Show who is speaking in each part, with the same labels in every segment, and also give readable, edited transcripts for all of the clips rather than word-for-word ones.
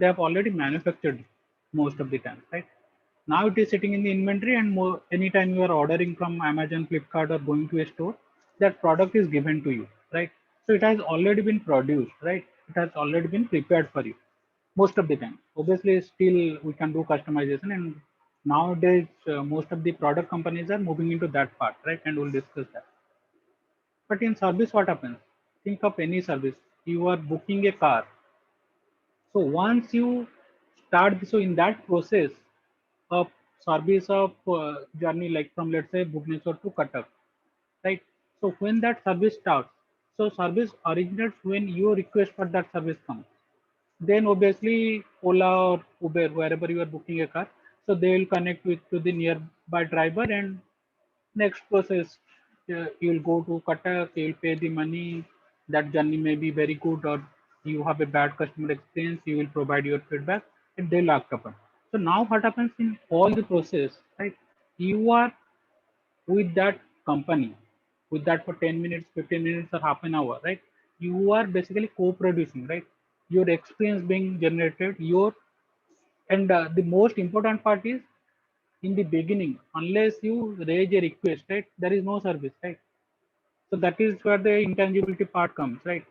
Speaker 1: they have already manufactured most of the time, right? Now it is sitting in the inventory, and more, anytime you are ordering from Amazon, Flipkart, or going to a store, that product is given to you, right? So it has already been produced, right? It has already been prepared for you most of the time. Obviously, still we can do customization, and nowadays most of the product companies are moving into that part, right? And we'll discuss that. But in service, what happens? Think of any service. You are booking a car. So once you start, so in that process of service of journey, like from let's say Bhubaneswar to Cuttack, right? So when that service starts, so service originates when your request for that service comes. Then obviously Ola or Uber, wherever you are booking a car, so they will connect with to the nearby driver, and next process, you'll go to Cuttack, you'll pay the money. That journey may be very good, or you have a bad customer experience. You will provide your feedback, and they'll act upon. So now, what happens in all the process, right? You are with that company, with that for 10 minutes, 15 minutes, or half an hour, right? You are basically co-producing, right? Your experience being generated, your and the most important part is in the beginning, unless you raise a request, right, there is no service, right? So that is where the intangibility part comes, right?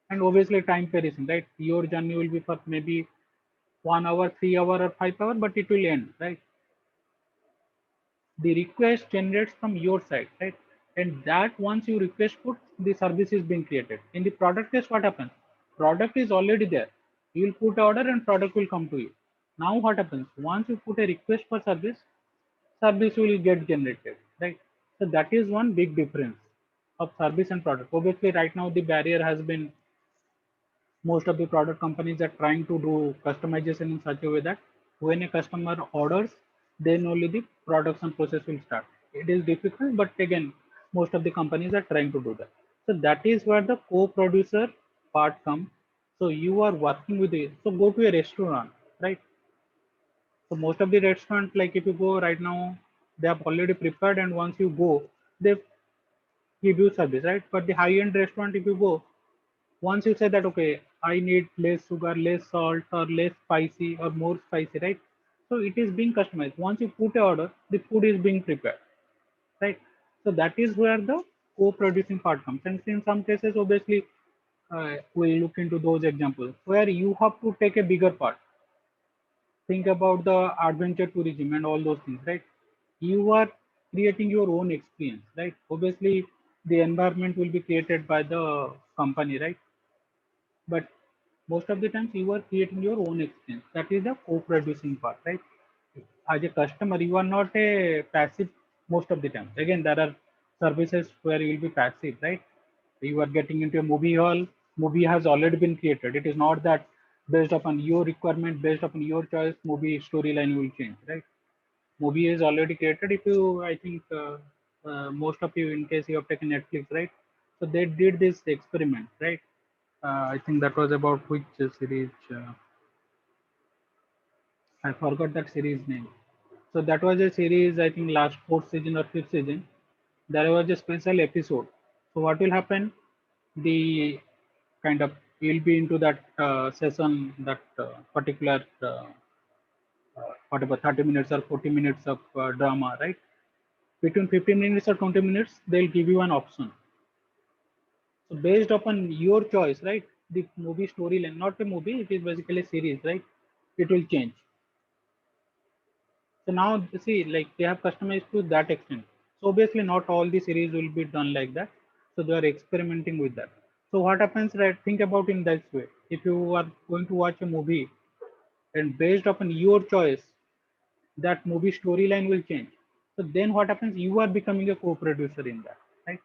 Speaker 1: And obviously time perishing, right? Your journey will be for maybe 1 hour, 3 hour, or 5 hour, but it will end, right? The request generates from your side, right? And that once you request put, the service is being created. In the product test, what happens? Product is already there. You will put order and product will come to you. Now what happens? Once you put a request for service will get generated, right? So that is one big difference of service and product. Obviously, right now the barrier has been, most of the product companies are trying to do customization in such a way that when a customer orders, then only the production process will start. It is difficult, but again, most of the companies are trying to do that. So that is where the co-producer part comes. So you are working with it. So go to a restaurant, right? So most of the restaurant, like if you go right now, they have already prepared, and once you go, they give you service, right? But the high-end restaurant, if you go, once you say that okay, I need less sugar, less salt, or less spicy, or more spicy, right? So it is being customized. Once you put a order, the food is being prepared, right? So that is where the co-producing part comes. And in some cases, obviously, we look into those examples where you have to take a bigger part. Think about the adventure tourism and all those things, right? You are creating your own experience, right? Obviously the environment will be created by the company, right? But most of the times you are creating your own experience. That is the co-producing part, right? As a customer, you are not a passive most of the time. Again, there are services where you will be passive, right? You are getting into a movie hall, movie has already been created. It is not that based upon your requirement, based upon your choice, movie storyline will change, right? Movie is already created. If you, I think, most of you, in case you have taken Netflix, right? So they did this experiment, right? I think that was about which series? I forgot that series name. So that was a series, I think, last fourth season or fifth season. There was a special episode. So what will happen? The kind of, you'll be into that session, that particular whatever 30 minutes or 40 minutes of drama, right? Between 15 minutes or 20 minutes, they'll give you an option. So based upon your choice, right? The movie storyline, not a movie, it is basically a series, right? It will change. So now see, like they have customized to that extent. So obviously not all the series will be done like that. So they are experimenting with that. So what happens, right? Think about in that way. If you are going to watch a movie and based upon your choice, that movie storyline will change. So then what happens? You are becoming a co-producer in that, right?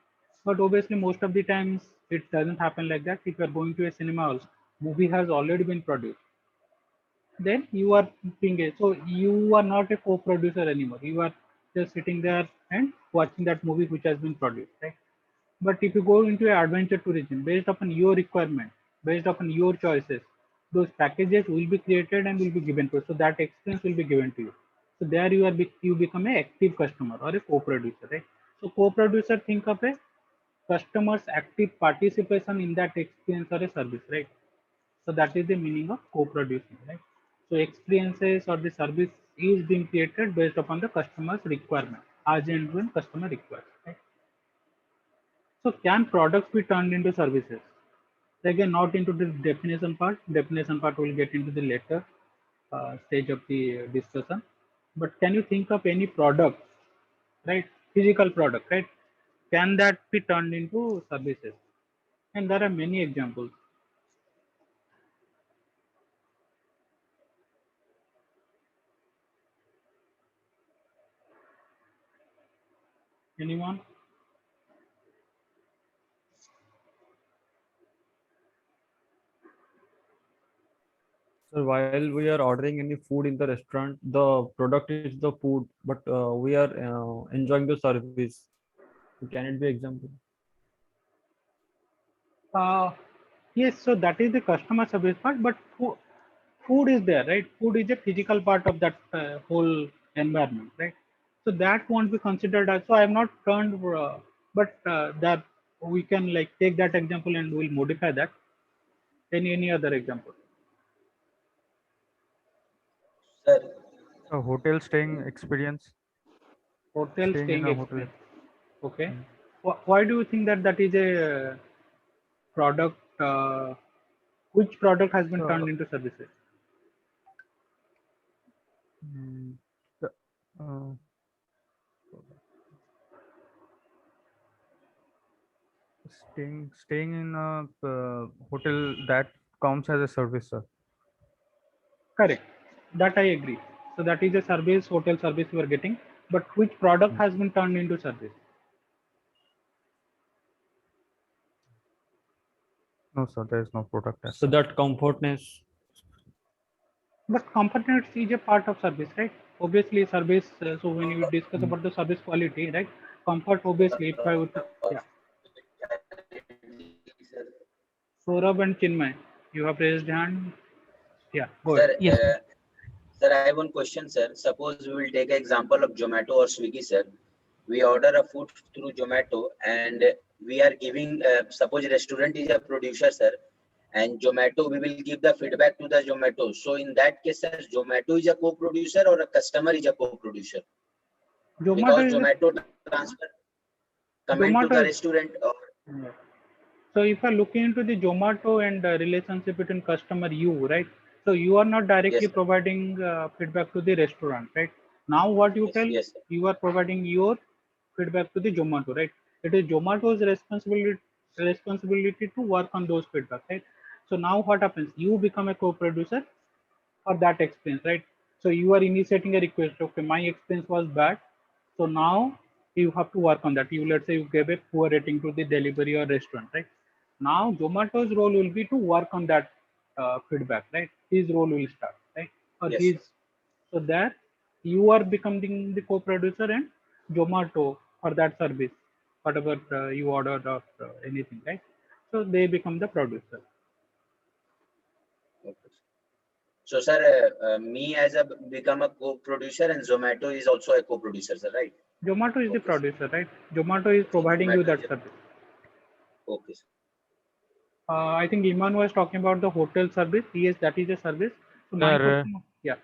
Speaker 1: But obviously most of the times it doesn't happen like that. If you are going to a cinema house, movie has already been produced, then you are being a, so you are not a co-producer anymore. You are just sitting there and watching that movie which has been produced, right? But if you go into an adventure tourism based upon your requirement, based upon your choices, those packages will be created and will be given to you. So that experience will be given to you. So there you are, you become an active customer or a co-producer, right? So co-producer, think of a customer's active participation in that experience or a service, right? So that is the meaning of co-producing, right? So experiences or the service is being created based upon the customer's requirement, as and when customer requires, right? So can products be turned into services? Again, not into the definition part. Definition part will get into the later stage of the discussion. But can you think of any product, right? Physical product, right? Can that be turned into services? And there are many examples. Anyone?
Speaker 2: So while we are ordering any food in the restaurant, the product is the food, but we are enjoying the service. So can it be example?
Speaker 1: Uh, yes, so that is the customer service part, but food is there, right? Food is a physical part of that whole environment, right? So that won't be considered as. So I have not turned, but that we can like take that example and we'll modify that. Any other example?
Speaker 3: Sir,
Speaker 4: A hotel staying experience,
Speaker 1: Hotel
Speaker 4: staying in
Speaker 1: staying
Speaker 4: a hotel.
Speaker 1: experience. Okay.
Speaker 4: Mm.
Speaker 1: Why do you think that that is a product? Which product has been turned
Speaker 4: So,
Speaker 1: into services?
Speaker 4: mm, the, uh, staying in a hotel that counts as a service, sir.
Speaker 1: Correct. That I agree. So that is a service, hotel service you are getting. But which product
Speaker 4: Mm.
Speaker 1: has been turned into service?
Speaker 4: No, sir, there is no product as
Speaker 2: So
Speaker 4: such.
Speaker 2: that comfortness.
Speaker 1: But components is a part of service, right? Obviously, service. So when you discuss
Speaker 4: Mm.
Speaker 1: about the service quality, right? Comfort, obviously, if I would, yeah. Saurabh and Chinmay, you have raised hand. Yeah, go ahead.
Speaker 3: sir,
Speaker 5: Yes,
Speaker 3: sir, I have one question, sir. Suppose we will take an example of Zomato or Swiggy, sir. We order a food through Zomato and we are giving, suppose restaurant is a producer, sir, and Zomato, we will give the feedback to the Zomato. So in that case, sir, Zomato is a co-producer or a customer is a co-producer?
Speaker 1: Zomato
Speaker 3: Because
Speaker 1: is a,
Speaker 3: Zomato transfer comment to
Speaker 1: Zomato
Speaker 3: the
Speaker 1: is.
Speaker 3: restaurant or
Speaker 1: Yeah. So if I look into the Zomato and relationship between customer you, right? So you are not directly
Speaker 3: yes, sir.
Speaker 1: providing feedback to the restaurant, right? Now what you
Speaker 3: Yes,
Speaker 1: tell,
Speaker 3: yes, sir.
Speaker 1: you are providing your feedback to the Zomato, right? It is Zomato's responsibility to work on those feedback, right? So now what happens? You become a co-producer for that experience, right? So you are initiating a request. Okay, my experience was bad. So now you have to work on that. You, let's say you gave a poor rating to the delivery or restaurant, right? Now Zomato's role will be to work on that feedback, right? His role will start, right? Or
Speaker 3: Yes,
Speaker 1: his,
Speaker 3: sir.
Speaker 1: so that you are becoming the co-producer and Zomato for that service, whatever you ordered or anything, right? So they become the producer.
Speaker 3: Okay. So, sir, me as a become a co-producer and Zomato is also a co-producer, sir, right?
Speaker 1: Zomato is the
Speaker 3: Okay, sir.
Speaker 1: producer, right? Zomato is
Speaker 3: So
Speaker 1: providing you
Speaker 3: Zomato
Speaker 1: that
Speaker 3: is a,
Speaker 1: service.
Speaker 3: okay, sir.
Speaker 1: I think Iman was talking about the hotel service. Yes, that is a service. So my
Speaker 5: sir.
Speaker 1: question, yeah,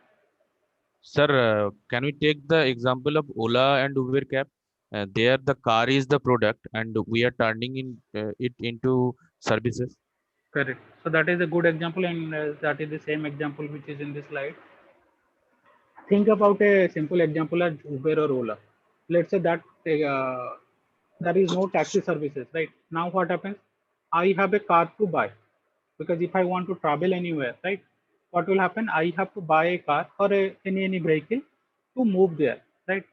Speaker 5: Sir, can we take the example of Ola and Uber cab? There, the car is the product, and we are turning it into services.
Speaker 1: correct. So that is a good example, and that is the same example which is in this slide. Think about a simple example as Uber or Ola. Let's say that there is no taxi services, right? Now what happens? I have a car to buy because if I want to travel anywhere, right? What will happen? I have to buy a car or any vehicle to move there, right?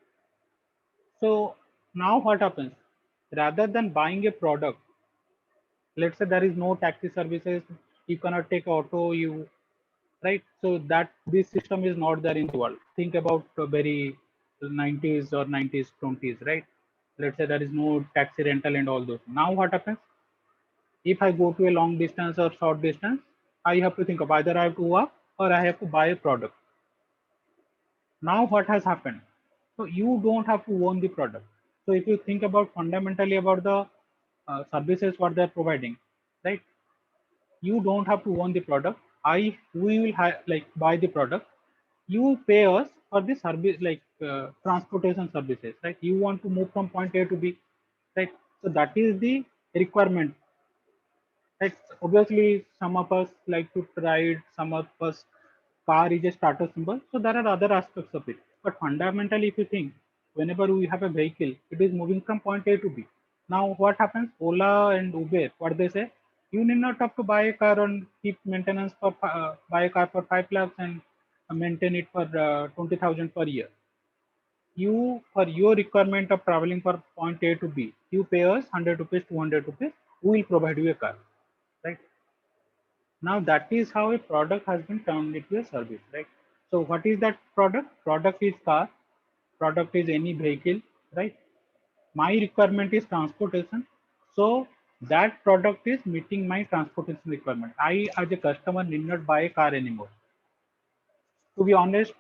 Speaker 1: So now what happens? Rather than buying a product, let's say there is no taxi services, you cannot take auto, you right? So that this system is not there in the world. Think about the very 90s or 90s, 20s, right? Let's say there is no taxi rental and all those. Now what happens? If I go to a long distance or short distance, I have to think of either I have to walk or I have to buy a product. Now what has happened? So you don't have to own the product. So if you think about fundamentally about the services what they're providing, right? You don't have to own the product. We will like buy the product. You pay us for the service, like transportation services, right? You want to move from point A to B, right? So that is the requirement. Like obviously, some of us like to ride, some of us car is a status symbol. So there are other aspects of it. But fundamentally, if you think, whenever we have a vehicle, it is moving from point A to B. Now, what happens? Ola and Uber, what they say? You need not have to buy a car and keep maintenance for buy a car for 5 lakhs and maintain it for 20,000 per year. You, for your requirement of traveling from point A to B, you pay us 100 rupees, 200 rupees. We will provide you a car, right? Now that is how a product has been turned into a service, right? So what is that product? Product is car, product is any vehicle, right? My requirement is transportation. So that product is meeting my transportation requirement. I as a customer need not buy a car anymore. To be honest,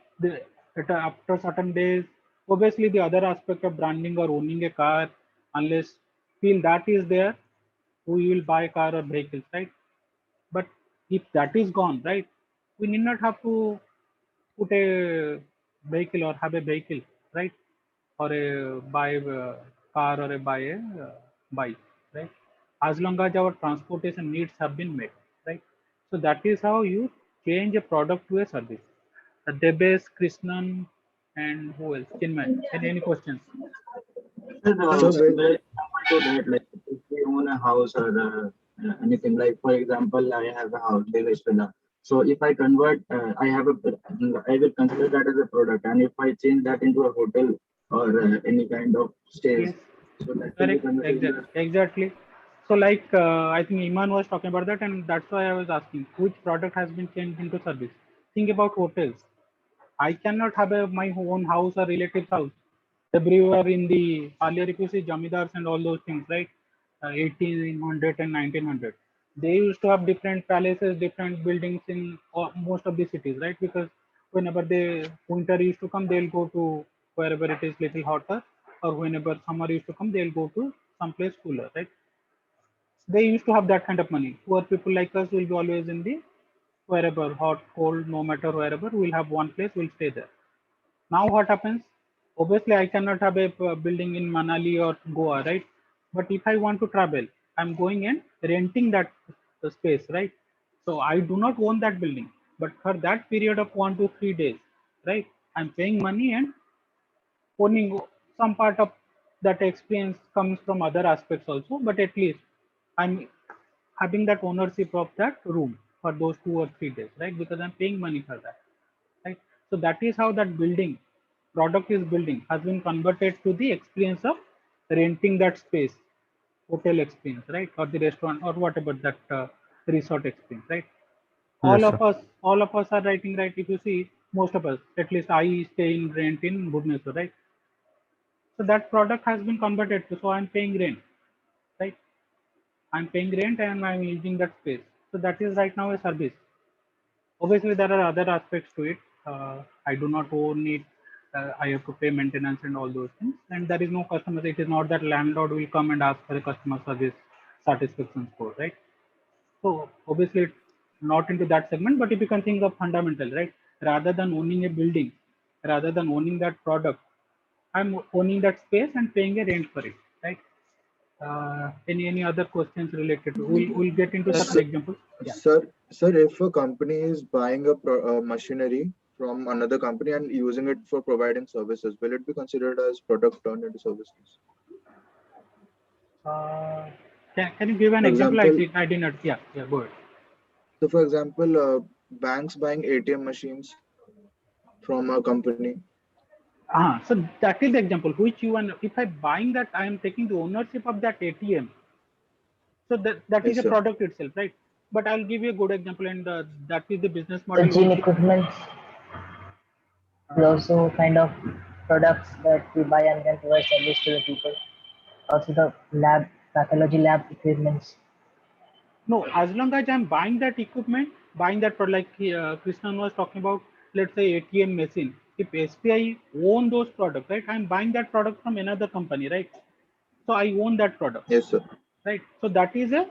Speaker 1: after certain days, obviously the other aspect of branding or owning a car, unless feel that is there, we will buy car or vehicles, right? But if that is gone, right, we need not have to put a vehicle or have a vehicle, right? Or a buy a car or a buy a bike, right? As long as our transportation needs have been met, right? So that is how you change a product to a service. Debes, Krishnan, and who else? Chinmay. Any questions?
Speaker 6: Sir, very to that, like if we own a house or anything, like for example, I have a house, Devesh Villa. So if I convert, I will consider that as a product, and if I change that into a hotel or any kind of stays,
Speaker 1: Yes,
Speaker 6: so that will be
Speaker 1: correct.
Speaker 6: converted into
Speaker 1: Exactly. So, like, I think Iman was talking about that, and that's why I was asking which product has been changed into service. Think about hotels. I cannot have my own house or relative's house. Everywhere in the earlier, if you see Jamidars and all those things, right? 1800 and 1900. They used to have different palaces, different buildings in most of the cities, right? Because whenever the winter used to come, they'll go to wherever it is little hotter, or whenever summer used to come, they'll go to someplace cooler, right? They used to have that kind of money. Poor people like us will be always in the wherever, hot, cold, no matter wherever, we'll have one place, we'll stay there. Now what happens? Obviously, I cannot have a building in Manali or Goa, right? But if I want to travel, I'm going and renting that space, right? So I do not own that building, but for that period of 1 to 3 days, right? I'm paying money and owning some part of that experience comes from other aspects also, but at least I'm having that ownership of that room for those 2 or 3 days, right? Because I'm paying money for that, right? So that is how that building product is building has been converted to the experience of renting that space, hotel experience, right? Or the restaurant or whatever that resort experience, right?
Speaker 2: Yes, sir.
Speaker 1: All of us are writing, right? If you see, most of us, at least I stay in rent in Bhubaneswar, right? So that product has been converted to, so I'm paying rent, right? I'm paying rent and I'm using that space. So that is right now a service. Obviously, there are other aspects to it. I do not own it. I have to pay maintenance and all those things. And there is no customer. It is not that landlord will come and ask for a customer service satisfaction score, right? So obviously, it's not into that segment. But if you can think of fundamental, right? Rather than owning a building, rather than owning that product, I'm owning that space and paying a rent for it, right? Any other questions related to? We'll get into certain
Speaker 7: Sir,
Speaker 1: examples. Yeah.
Speaker 7: sir, if a company is buying a machinery from another company and using it for providing services, will it be considered as product turned into services?
Speaker 1: Uh, can you give an
Speaker 7: For
Speaker 1: example?
Speaker 7: example,
Speaker 1: I did not. Yeah, go ahead.
Speaker 7: so for example, banks buying ATM machines from a company.
Speaker 1: So that is the example which you and if I buying that, I am taking the ownership of that ATM. So that is
Speaker 7: Yes,
Speaker 1: a
Speaker 7: sir.
Speaker 1: product itself, right? But I'll give you a good example, and that is the business
Speaker 8: The
Speaker 1: model
Speaker 8: gym
Speaker 1: which
Speaker 8: equipment is also kind of products that we buy and then provide service to the people. Also the lab, pathology lab equipments.
Speaker 1: no, as long as I'm buying that equipment, buying that product, like Krishnan was talking about, let's say ATM machine. If SBI own those products, right? I'm buying that product from another company, right? So I own that product,
Speaker 7: Yes, sir.
Speaker 1: right? So that is a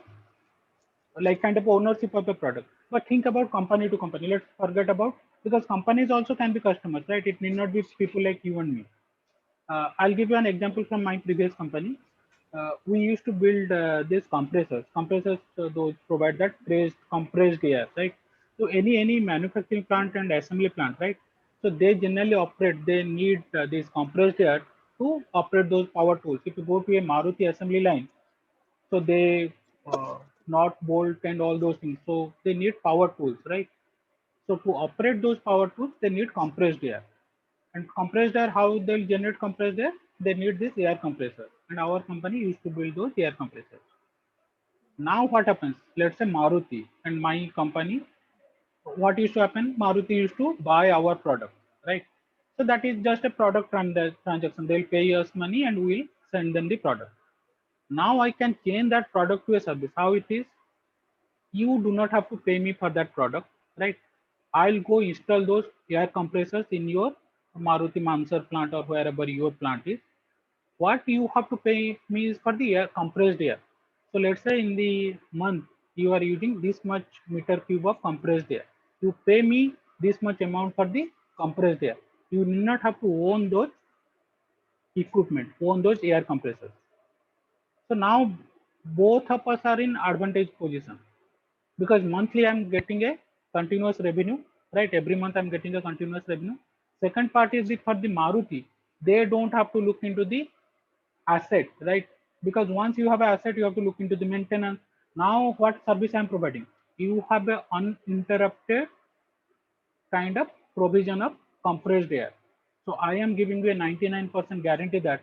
Speaker 1: like kind of ownership of the product. But think about company to company. Let's forget about, because companies also can be customers, right? It need not be people like you and me. I'll give you an example from my previous company. We used to build these compressors. Compressors, those provide that compressed air, right? So any manufacturing plant and assembly plant, right? So they generally operate. They need this compressed air to operate those power tools. If you go to a Maruti assembly line, so they not bolt and all those things. So they need power tools, right? So to operate those power tools, they need compressed air. And compressed air, how they'll generate compressed air? They need this air compressor. And our company used to build those air compressors. Now what happens? Let's say Maruti and my company, what used to happen? Maruti used to buy our product, right? So that is just a product transaction. They'll pay us money and we'll send them the product. Now I can change that product to a service. How it is? You do not have to pay me for that product, right? I'll go install those air compressors in your Maruti Mansar plant or wherever your plant is. What you have to pay me is for the air, compressed air. So let's say in the month you are using this much meter cube of compressed air. You pay me this much amount for the compressed air. You need not have to own those equipment, own those air compressors. So now both of us are in advantage position, because monthly I'm getting a continuous revenue, right? Every month I'm getting a continuous revenue. Second part is for the Maruti, they don't have to look into the asset, right? Because once you have an asset, you have to look into the maintenance. Now what service I'm providing? You have a uninterrupted kind of provision of compressed air. So I am giving you a 99% guarantee that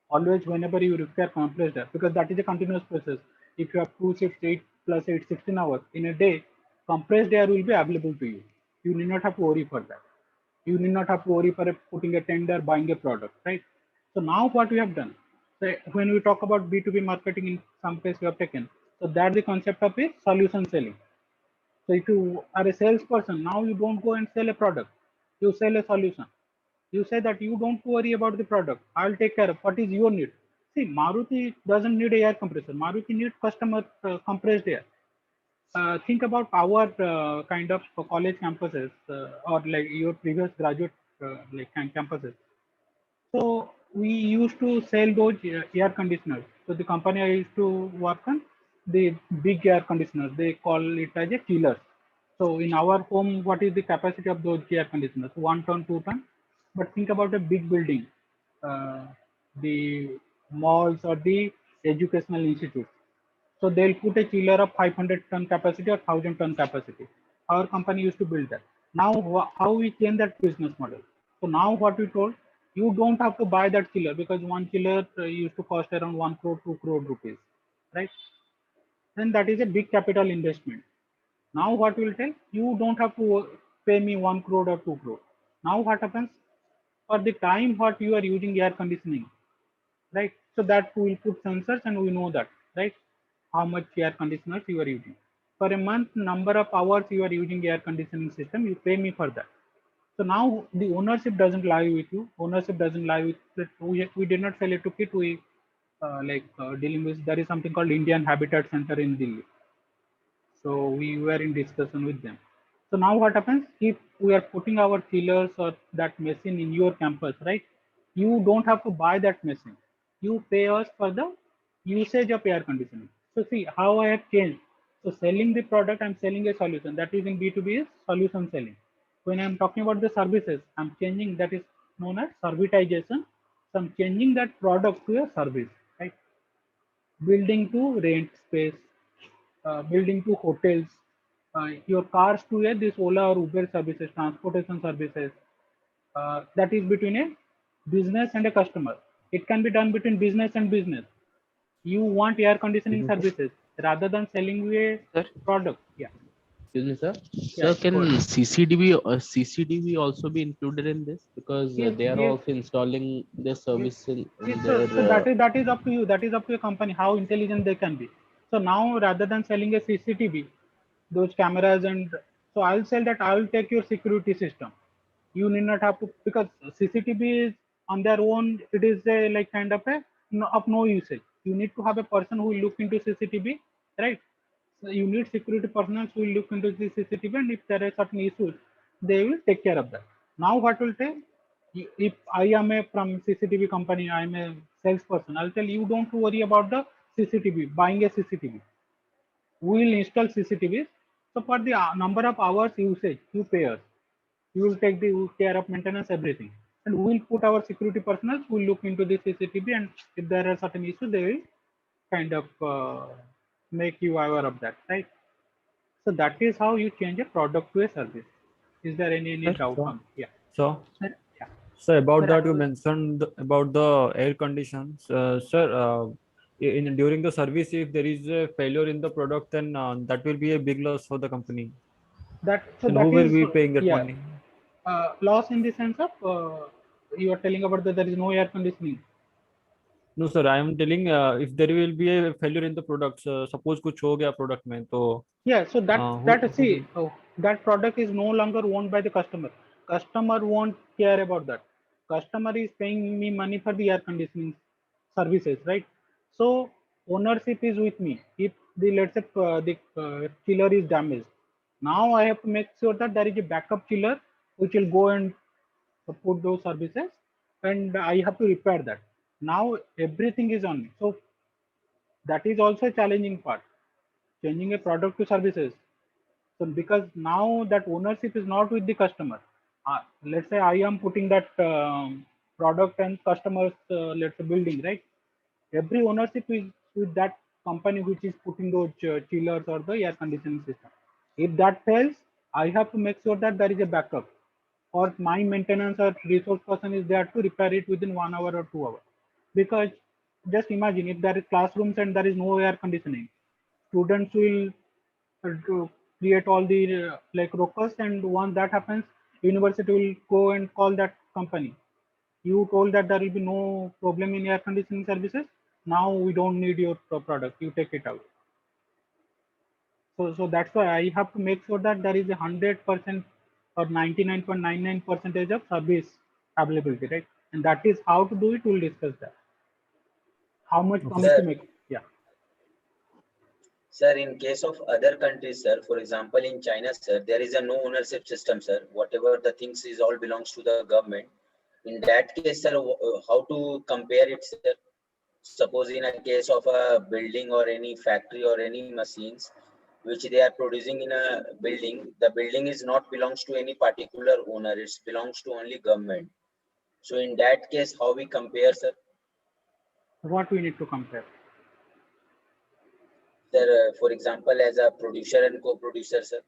Speaker 1: always whenever you require compressed air, because that is a continuous process. If you have 2 shifts, 8 plus 8, 16 hours in a day, compressed air will be available to you. You need not have to worry for that. You need not have to worry for putting a tender, buying a product, right? So now what we have done, so when we talk about B2B marketing, in some case we have taken, so that's the concept of a solution selling. So if you are a salesperson, now you don't go and sell a product, you sell a solution. You say that you don't worry about the product. I'll take care of what is your need. See, Maruti doesn't need a air compressor. Maruti needs customer compressed air. Think about our kind of college campuses or like your previous graduate like campuses. So we used to sell those air conditioners. So the company I used to work on, the big air conditioners, they call it as a chillers. So in our home, what is the capacity of those air conditioners? 1 ton, 2 ton. But think about a big building, uh, the malls or the educational institutes. So they'll put a chiller of 500-ton capacity or 1,000-ton capacity. Our company used to build that. Now, how we change that business model? So now what we told, you don't have to buy that chiller, because one chiller used to cost around 1 crore, 2 crore rupees, right? Then that is a big capital investment. Now what will tell, you don't have to pay me 1 crore or 2 crore. Now what happens? For the time what you are using air conditioning, right? So that we will put sensors and we know that, right? How much air conditioners you are using. For a month, number of hours you are using air conditioning system, you pay me for that. So now the ownership doesn't lie with you. Ownership doesn't lie with it. We did not sell it to KIT. We dealing with, there is something called Indian Habitat Center in Delhi. So we were in discussion with them. So now what happens if we are putting our chillers or that machine in your campus, right? You don't have to buy that machine. You pay us for the usage of air conditioning. So see how I have changed. So selling the product, I'm selling a solution. That is in B2B is solution selling. When I'm talking about the services, I'm changing, that is known as servitization. So I'm changing that product to a service, right? Building to rent space, building to hotels, your cars to this Ola or Uber services, transportation services. That is between a business and a customer. It can be done between business and business. You want air conditioning services rather than selling you a
Speaker 5: Sir,
Speaker 1: product. Yeah.
Speaker 5: excuse me, sir.
Speaker 1: Yeah.
Speaker 5: Sir, can
Speaker 1: Go ahead.
Speaker 5: CCTV also be included in this? Because
Speaker 1: Yes.
Speaker 5: they are
Speaker 1: Yes.
Speaker 5: also installing their
Speaker 1: Yes.
Speaker 5: service in
Speaker 1: Yes,
Speaker 5: their.
Speaker 1: so that is up to you. That is up to a company how intelligent they can be. So now rather than selling a CCTV, those cameras and so I'll sell that I'll take your security system. You need not have to, because CCTV is on their own. It is a like kind of a of no usage. You need to have a person who will look into CCTV, right? So you need security personnel who will look into the CCTV, and if there are certain issues, they will take care of that. Now what will take? If I am a from CCTV company, I am a salesperson, I'll tell you don't worry about the CCTV, buying a CCTV. We will install CCTVs. So for the number of hours usage, you pay us. You will take the care of maintenance, everything. And we will put our security personnel who will look into the CCTV, and if there are certain issues, they will kind of make you aware of that, right? So that is how you change a product to a service. Is there any
Speaker 2: Sir,
Speaker 1: doubt on? Yeah.
Speaker 2: So,
Speaker 8: Sir,
Speaker 1: Yeah.
Speaker 2: so about
Speaker 8: sir, I
Speaker 2: that you
Speaker 8: was
Speaker 2: mentioned about the air conditions. Sir, in during the service, if there is a failure in the product, then that will be a big loss for the company.
Speaker 1: That so
Speaker 2: Then who
Speaker 1: that
Speaker 2: will
Speaker 1: is
Speaker 2: be paying that
Speaker 1: yeah.
Speaker 2: money?
Speaker 1: Loss in the sense of you are telling about that there is no air conditioning.
Speaker 2: No, sir, I am telling if there will be a failure in the products, suppose कुछ हो गया product में तो
Speaker 1: Yeah, so that
Speaker 2: who will?
Speaker 1: see that product is no longer owned by the customer. Customer won't care about that. Customer is paying me money for the air conditioning services, right? So ownership is with me. If the let's say the chiller is damaged, now I have to make sure that there is a backup chiller which will go and put those services, and I have to repair that. Now everything is on me. So that is also a challenging part, changing a product to services. So because now that ownership is not with the customer. Let's say I am putting that product and customers, let's say building, right? Every ownership is with that company which is putting those chillers or the air conditioning system. If that fails, I have to make sure that there is a backup, or my maintenance or resource person is there to repair it within 1 hour or 2 hours. Because just imagine if there is classrooms and there is no air conditioning, students will to create all the like ruckus, and once that happens, university will go and call that company. You told that there will be no problem in air conditioning services. Now we don't need your product. You take it out. So that's why I have to make sure that there is 100% or 99.99 percentage of service availability, right? And that is how to do it. We'll discuss that. How much
Speaker 2: Okay.
Speaker 1: promise to
Speaker 3: Sir,
Speaker 1: make? Yeah.
Speaker 3: sir, in case of other countries, sir, for example, in China, sir, there is a no ownership system, sir. Whatever the things is all belongs to the government. In that case, sir, how to compare it, sir? Suppose in a case of a building or any factory or any machines which they are producing in a building, the building is not belongs to any particular owner. It belongs to only government. So in that case, how we compare, sir?
Speaker 1: What we need to compare?
Speaker 3: Sir, for example, as a producer and co-producer, sir.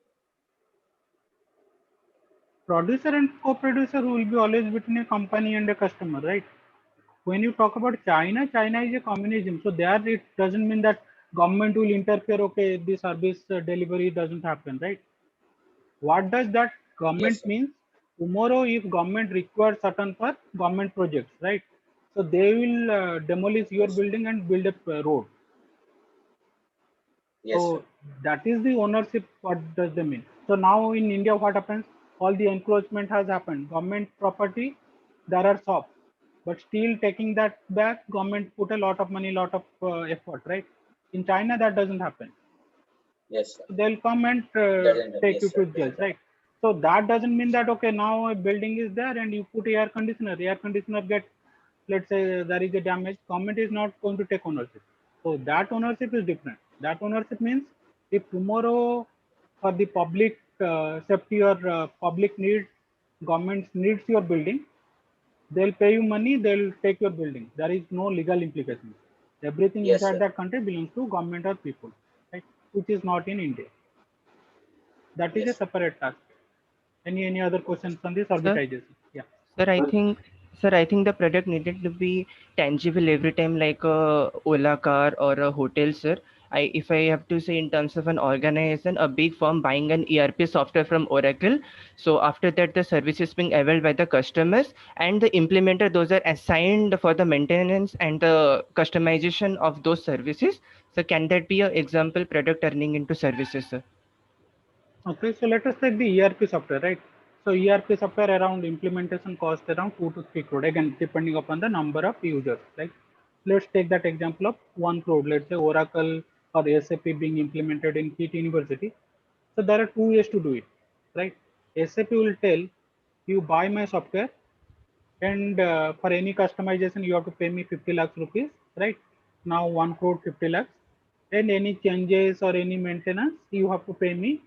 Speaker 1: Producer and co-producer will be always between a company and a customer, right? When you talk about China, China is a communism. So there it doesn't mean that government will interfere. Okay, the service delivery doesn't happen, right? What does that
Speaker 3: Yes,
Speaker 1: government
Speaker 3: sir.
Speaker 1: means? Tomorrow, if government requires certain for government projects, right? So they will demolish your
Speaker 3: Yes,
Speaker 1: building and build a road.
Speaker 3: yes, sir.
Speaker 1: So that is the ownership. What does they mean? So now in India, what happens? All the encroachment has happened. Government property, there are shops, but still taking that back, government put a lot of money, lot of effort, right? In China, that doesn't happen.
Speaker 3: Yes, sir.
Speaker 1: So they'll come and
Speaker 3: Doesn't,
Speaker 1: take you
Speaker 3: yes, sir.
Speaker 1: to jail,
Speaker 3: Doesn't.
Speaker 1: right? So that doesn't mean that okay, now a building is there and you put air conditioner. Air conditioner get, let's say there is a damage. Government is not going to take ownership. So that ownership is different. That ownership means if tomorrow for the public safety or public needs, government needs your building, they'll pay you money. They'll take your building. There is no legal implications. Everything
Speaker 3: Yes,
Speaker 1: inside
Speaker 3: sir.
Speaker 1: that country belongs to government or people, right? Which is not in India. That is a
Speaker 3: Yes, sir.
Speaker 1: separate task. Any other questions on this
Speaker 9: Sir,
Speaker 1: servitization? Yeah.
Speaker 9: sir, I think the product needed to be tangible every time, like a Ola car or a hotel, sir. If I have to say in terms of an organization, a big firm buying an ERP software from Oracle. So after that, the service is being availed by the customers and the implementer. Those are assigned for the maintenance and the customization of those services. So can that be an example product turning into services, sir?
Speaker 1: Okay, so let us take the ERP software, right? So ERP software around implementation cost around 2 to 3 crore. Again, depending upon the number of users. Like let's take that example of 1 crore. Let's say Oracle or SAP being implemented in KIT University. So there are two ways to do it, right? SAP will tell you buy my software, and for any customization you have to pay me 50 lakhs rupees, right? Now 1 crore 50 lakhs, and any changes or any maintenance you have to pay me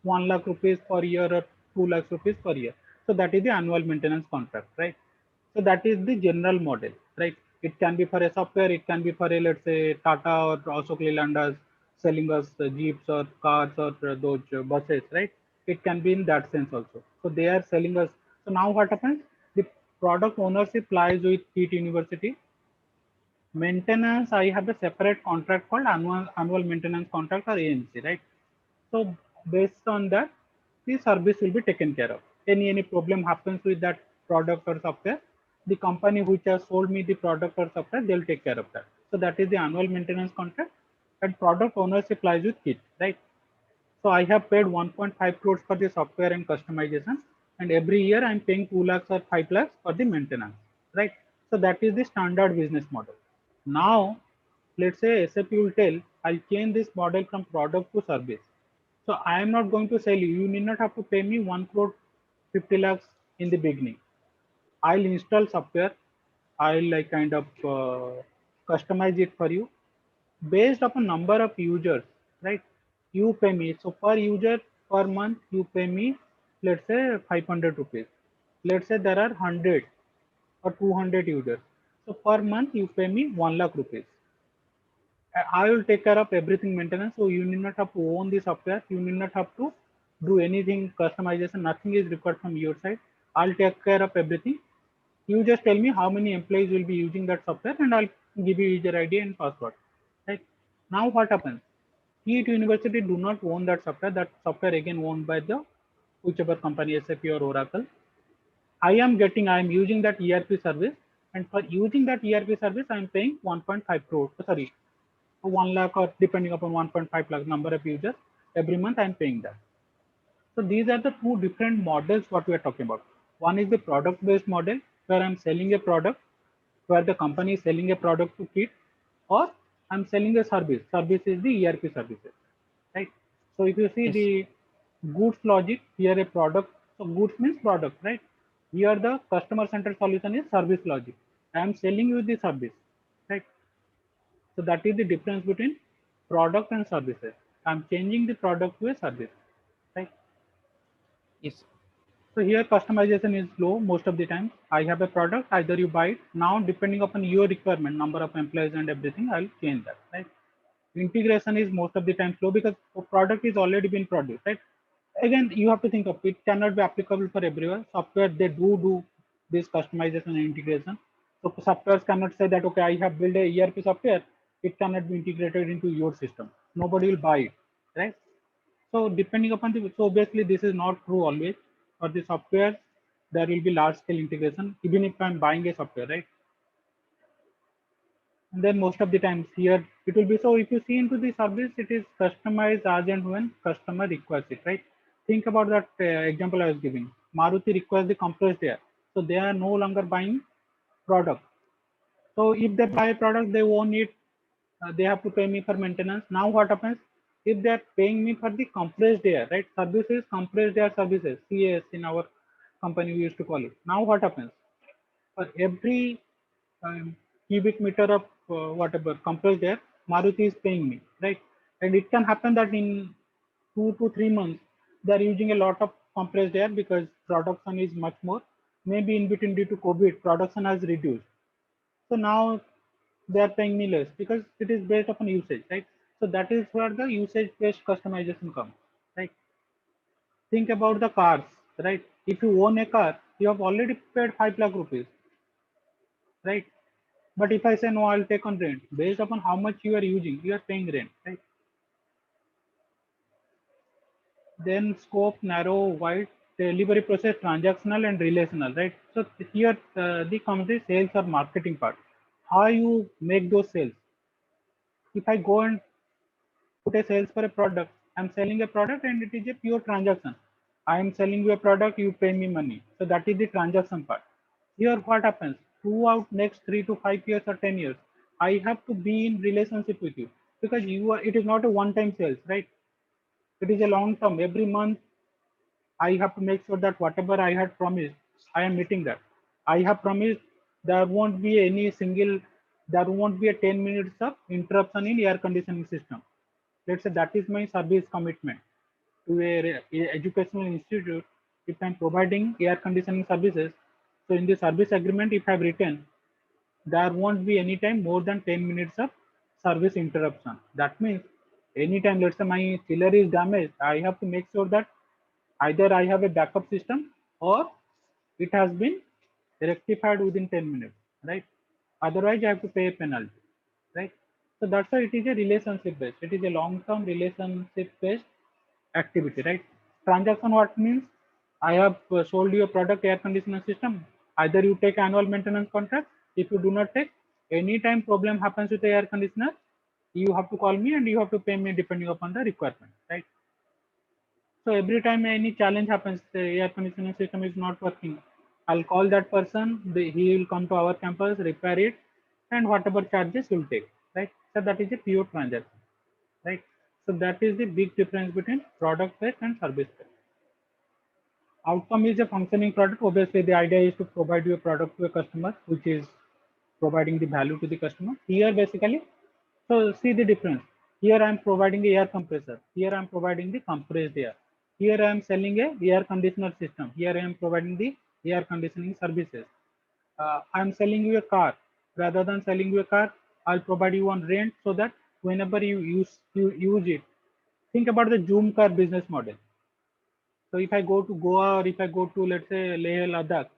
Speaker 1: 1 lakh rupees per year or 2 lakhs rupees per year. So that is the annual maintenance contract, right? So that is the general model, right? It can be for a software, it can be for a, let's say, Tata or Ashok Leyland's selling us jeeps or cars or those buses, right? It can be in that sense also. So they are selling us. So now what happens? The product ownership lies with KIT University. Maintenance, I have a separate contract called annual maintenance contract, or AMC, right? So based on that, the service will be taken care of. Any problem happens with that product or software, the company which has sold me the product or software, they'll take care of that. So that is the annual maintenance contract, and product ownership lies with KIT, right? So I have paid 1.5 crores for the software and customization, and every year I'm paying 2 lakhs or 5 lakhs for the maintenance, right? So that is the standard business model. Now, let's say SAP will tell, I'll change this model from product to service. So I am not going to sell you. You need not have to pay me 1 crore 50 lakhs in the beginning. I'll install software. I'll like kind of customize it for you based upon number of users, right? You pay me. So per user per month, you pay me, let's say 500 rupees. Let's say there are 100 or 200 users. So per month, you pay me 1 lakh rupees. I will take care of everything maintenance. So you need not have to own the software. You need not have to do anything customization. Nothing is required from your side. I'll take care of everything. You just tell me how many employees will be using that software, and I'll give you user ID and password. Right? Now what happens? KIT University do not own that software. That software again owned by the whichever company, SAP or Oracle. I am using that ERP service, and for using that ERP service, I am paying 1.5 crore. Sorry, 1 lakh, or depending upon 1.5 lakh number of users every month, I am paying that. So these are the two different models what we are talking about. One is the product based model where I'm selling a product, where the company is selling a product to KIT, or I'm selling a service. Service is the ERP services, right? So if you see
Speaker 9: Yes.
Speaker 1: the goods logic, here a product, so goods means product, right? Here the customer centered solution is service logic. I am selling you the service, right? So that is the difference between product and services. I'm changing the product to a service, right?
Speaker 9: Yes.
Speaker 1: So here customization is low most of the time. I have a product, either you buy it. Now depending upon your requirement, number of employees and everything, I'll change that, right? Integration is most of the time slow because the product is already been produced, right? Again, you have to think of it cannot be applicable for everyone. Software, they do this customization and integration. So softwares cannot say that, okay, I have built a ERP software, it cannot be integrated into your system. Nobody will buy it, right? So depending upon the, so obviously this is not true always. For the software, there will be large scale integration, even if I'm buying a software, right? And then most of the times here it will be, so if you see into the service, it is customized as and when customer requires it, right? Think about that example I was giving. Maruti requires the compressed air, so they are no longer buying product. So if they buy a product, they won't need, they have to pay me for maintenance. Now what happens? If they are paying me for the compressed air, right? Services, compressed air services, CAS in our company we used to call it. Now what happens? For every cubic meter of whatever compressed air, Maruti is paying me, right? And it can happen that in 2 to 3 months, they are using a lot of compressed air because production is much more. Maybe in between due to COVID, production has reduced. So now they are paying me less because it is based upon usage, right? So that is where the usage-based customization comes, right? Think about the cars, right? If you own a car, you have already paid 5 lakh rupees, right? But if I say no, I'll take on rent. Based upon how much you are using, you are paying rent, right? Then scope, narrow, wide, delivery process, transactional and relational, right? So here the comes the sales or marketing part. How you make those sales? If I go and put a sales for a product, I'm selling a product and it is a pure transaction. I am selling you a product, you pay me money. So that is the transaction part. Here what happens? Throughout next 3 to 5 years or 10 years, I have to be in relationship with you. because it is not a one-time sales, right? It is a long term. Every month I have to make sure that whatever I had promised, I am meeting that. I have promised there won't be there won't be a 10 minutes of interruption in air conditioning system. Let's say that is my service commitment to a educational institute. If I'm providing air conditioning services, so in the service agreement, if I've written, there won't be any time more than 10 minutes of service interruption. That means anytime, let's say my chiller is damaged, I have to make sure that either I have a backup system or it has been rectified within 10 minutes, right? Otherwise, I have to pay a penalty, right? So that's why it is a relationship based. It is a long-term relationship based activity, right? Transaction, what means? I have sold you a product air conditioner system. Either you take annual maintenance contract. If you do not take, anytime problem happens with the air conditioner, you have to call me and you have to pay me depending upon the requirement, right? So every time any challenge happens, the air conditioning system is not working, I'll call that person. He will come to our campus, repair it, and whatever charges will take, right? So that is a pure transaction, right? So that is the big difference between product based and service based. Outcome is a functioning product. Obviously, the idea is to provide you a product to a customer, which is providing the value to the customer. Here, basically, so see the difference. Here I am providing a air compressor. Here I am providing the compressed air. Here I am selling a air conditioner system. Here I am providing the air conditioning services. I am selling you a car. Rather than selling you a car, I'll provide you on rent so that whenever you use it. Think about the Zoom car business model. So if I go to Goa or if I go to, let's say, Leh Ladakh,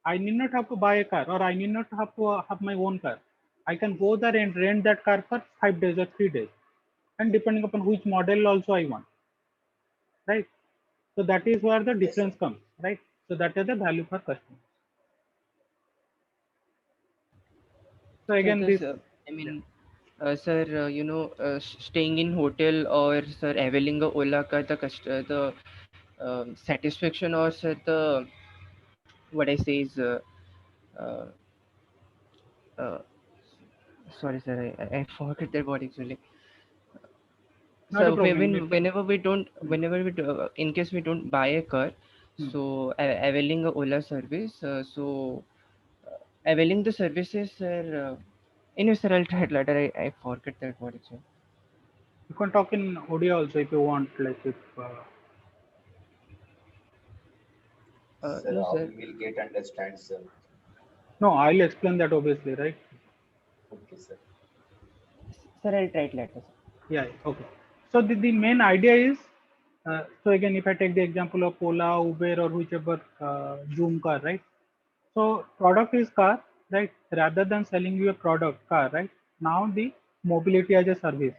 Speaker 1: I need not have to buy a car or I need not have to have my own car. I can go there and rent that car for 5 days or 3 days, and depending upon which model also I want, right? So that is where the
Speaker 3: Yes, sir.
Speaker 1: difference comes, right? So that is the value for customer. So
Speaker 9: So
Speaker 1: again,
Speaker 9: because
Speaker 1: this,
Speaker 9: I mean, sir, staying in hotel or sir availing a Ola car, the satisfaction or sir the what I say is uh, uh, sorry sir, I forgot that word actually.
Speaker 1: not a
Speaker 9: So
Speaker 1: problem.
Speaker 9: whenever we do, in case we don't buy a car,
Speaker 1: Hmm.
Speaker 9: so availing a Ola service, availing the services are anyway, sir, I'll try it later. I forget that word actually.
Speaker 1: You can talk in Odia also if you want, like if
Speaker 3: Sir,
Speaker 9: No,
Speaker 3: how
Speaker 9: sir.
Speaker 3: we will get understand, sir.
Speaker 1: no, I'll explain that obviously, right?
Speaker 3: Okay, sir.
Speaker 9: Sir, I'll try it later. Sir.
Speaker 1: Yeah, okay. So the main idea is, so again, if I take the example of Ola, Uber, or whichever Zoom car, right? So product is car, right? Rather than selling you a product car, right? Now the mobility as a service,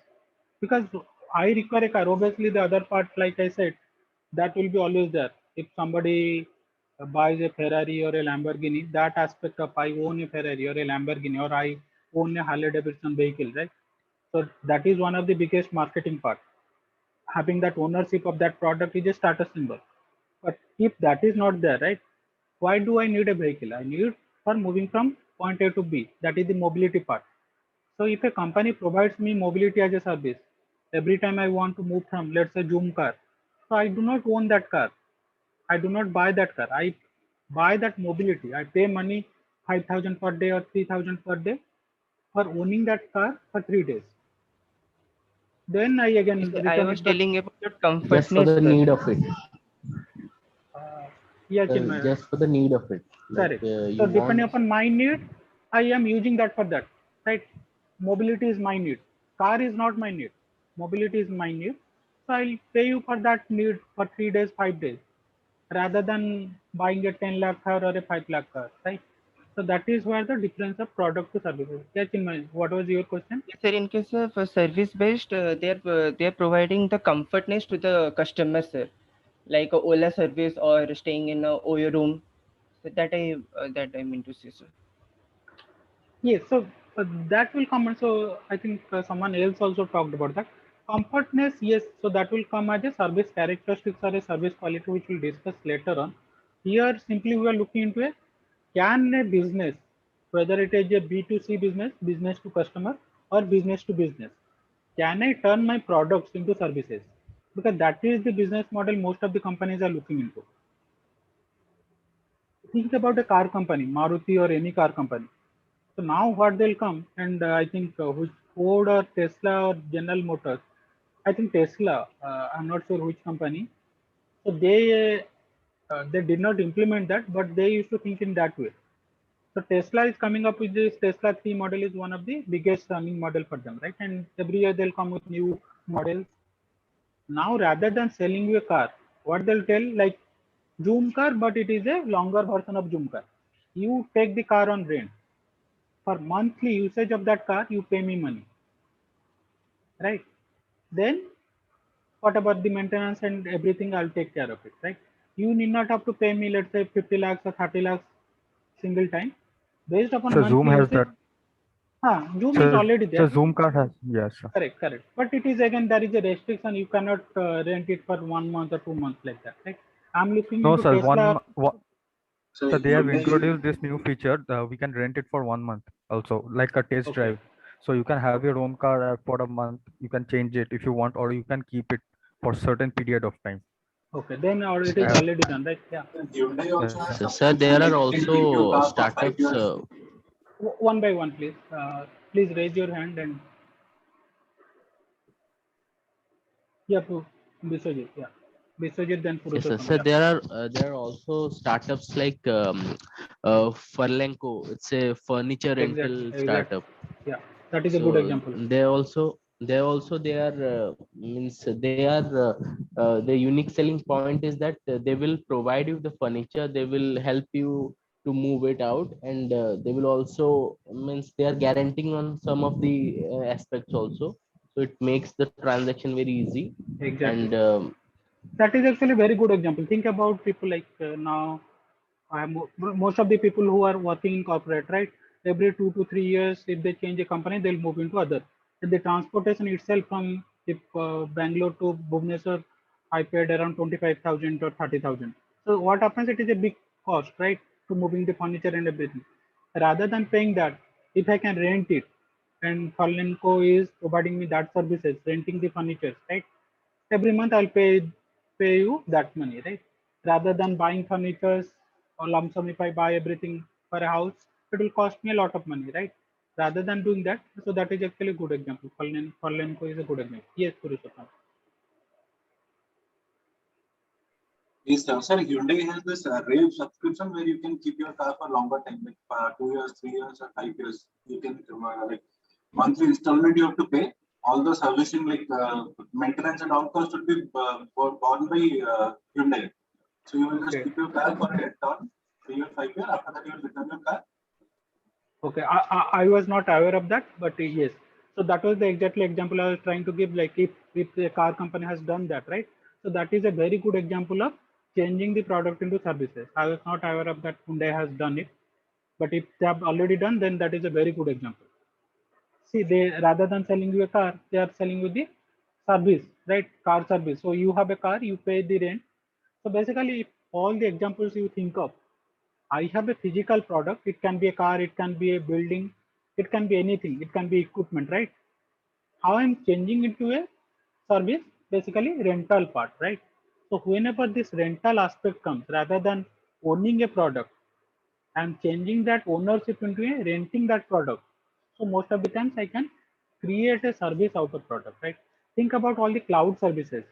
Speaker 1: because I require a car. Obviously, the other part, like I said, that will be always there. If somebody buys a Ferrari or a Lamborghini, that aspect of I own a Ferrari or a Lamborghini or I own a Harley Davidson vehicle, right? So that is one of the biggest marketing part. Having that ownership of that product is a status symbol. But if that is not there, right? Why do I need a vehicle? I need for moving from point A to B. That is the mobility part. So if a company provides me mobility as a service, every time I want to move from, let's say, Zoom car, so I do not own that car. I do not buy that car. I buy that mobility. I pay money 5,000 per day or 3,000 per day for owning that car for 3 days. Then I again
Speaker 9: I
Speaker 1: return
Speaker 9: was
Speaker 1: it back.
Speaker 9: telling about the
Speaker 10: Just for
Speaker 9: comfortness,
Speaker 10: the
Speaker 9: sir.
Speaker 10: need of it.
Speaker 1: Yeah, Chinmay.
Speaker 10: Just for the need of it. Like
Speaker 1: Correct. So
Speaker 10: you
Speaker 1: depending
Speaker 10: want.
Speaker 1: upon my need, I am using that for that, right? Mobility is my need. Car is not my need. Mobility is my need. So I'll pay you for that need for 3 days, 5 days, rather than buying a 10 lakh car or a 5 lakh car, right? So that is where the difference of product to services. Yeah, Chinmay, what was your question?
Speaker 9: Yes, sir. In case of service based, they are providing the comfortness to the customer, sir, like a Ola service or staying in a OYO room. So that I mean to say, sir.
Speaker 1: Yes, so that will come. And so I think someone else also talked about that. Comfortness, yes, so that will come as a service characteristics or a service quality, which we'll discuss later on. Here, simply we are looking into a can a business, whether it is a B2C business, business to customer, or business to business, can I turn my products into services? Because that is the business model most of the companies are looking into. Think about a car company, Maruti or any car company. So now what they'll come, and I think which Ford or Tesla or General Motors, I think Tesla, I'm not sure which company. So they did not implement that, but they used to think in that way. So Tesla is coming up with this Tesla 3 model is one of the biggest running model for them, right? And every year they'll come with new models. Now rather than selling you a car, what they'll tell like Zoom car, but it is a longer version of Zoom car. You take the car on rent. For monthly usage of that car, you pay me money, right? Then what about the maintenance and everything? I'll take care of it, right? You need not have to pay me, let's say 50 lakhs or 30 lakhs single time. Based upon
Speaker 4: So Zoom
Speaker 1: monthly
Speaker 4: has
Speaker 1: usage,
Speaker 4: that.
Speaker 1: Zoom is already
Speaker 4: So
Speaker 1: there.
Speaker 4: Zoom card has, yes, sir.
Speaker 1: Correct, correct. But it is again, there is a restriction. You cannot rent it for 1 month or 2 months like that, right? I'm looking
Speaker 4: No,
Speaker 1: into
Speaker 4: sir.
Speaker 1: Tesla.
Speaker 4: So they have introduced this new feature. We can rent it for 1 month also, like a test
Speaker 1: Okay,
Speaker 4: drive. So you can have your own car for a month. You can change it if you want, or you can keep it for certain period of time.
Speaker 1: okay. Then it
Speaker 4: I
Speaker 1: is
Speaker 4: have,
Speaker 1: already done, right? Yeah.
Speaker 10: Hyundai also
Speaker 4: yes,
Speaker 10: has
Speaker 4: sir.
Speaker 5: So, sir,
Speaker 10: subscription
Speaker 5: there
Speaker 10: like
Speaker 5: are
Speaker 10: you can keep your
Speaker 5: also
Speaker 10: car for 5
Speaker 5: startups.
Speaker 10: years.
Speaker 1: One by one, please. Please raise your hand and yeah, Biswajit. Yeah, Biswajit. Then
Speaker 5: Yes, sir.
Speaker 1: Purushottam.
Speaker 5: So
Speaker 1: Yeah.
Speaker 5: there are also startups like Furlenco. It's a furniture
Speaker 1: Exactly.
Speaker 5: rental
Speaker 1: Exactly.
Speaker 5: startup.
Speaker 1: Yeah. That is a good
Speaker 5: So
Speaker 1: example.
Speaker 5: they are means the unique selling point is that they will provide you the furniture. They will help you to move it out, and they will also means they are guaranteeing on some of the aspects also. So it makes the transaction very easy,
Speaker 1: Exactly.
Speaker 5: and
Speaker 1: That is actually a very good example. Think about people like now. Most of the people who are working in corporate, right? Every 2 to 3 years, if they change a company, they'll move into other. And the transportation itself from if Bangalore to Bhubaneswar, I paid around 25,000 or 30,000. So what happens? It is a big cost, right? To moving the furniture and everything. Rather than paying that, if I can rent it, and Furlenco is providing me that services, renting the furniture, right? Every month I'll pay you that money, right? Rather than buying furniture or lump sum, if I buy everything for a house, it will cost me a lot of money, right? Rather than doing that, so that is actually a good example. Furlenco is a good example. Yes, Purushottam.
Speaker 10: Yes, sir. Hyundai has this Rave subscription where you can keep your car for longer time, like 2 years, 3 years, or 5 years. You can like monthly installment you have to pay. All the servicing, like maintenance and all costs, would be borne by Hyundai. So you will just
Speaker 1: Okay.
Speaker 10: keep your car for a term, 3 or 5 years. After that, you will return your car.
Speaker 1: Okay, I was not aware of that, but yes. So that was the exactly example I was trying to give. Like if a car company has done that, right? So that is a very good example of changing the product into services. I was not aware of that Hyundai has done it, but if they have already done, then that is a very good example. See, they rather than selling you a car, they are selling you the service, right? Car service. So you have a car, you pay the rent. So basically, if all the examples you think of, I have a physical product. It can be a car, it can be a building, it can be anything, it can be equipment, right? How I'm changing into a service, basically rental part, right? So whenever this rental aspect comes, rather than owning a product, I'm changing that ownership into a renting that product. So most of the times I can create a service out of product, right? Think about all the cloud services.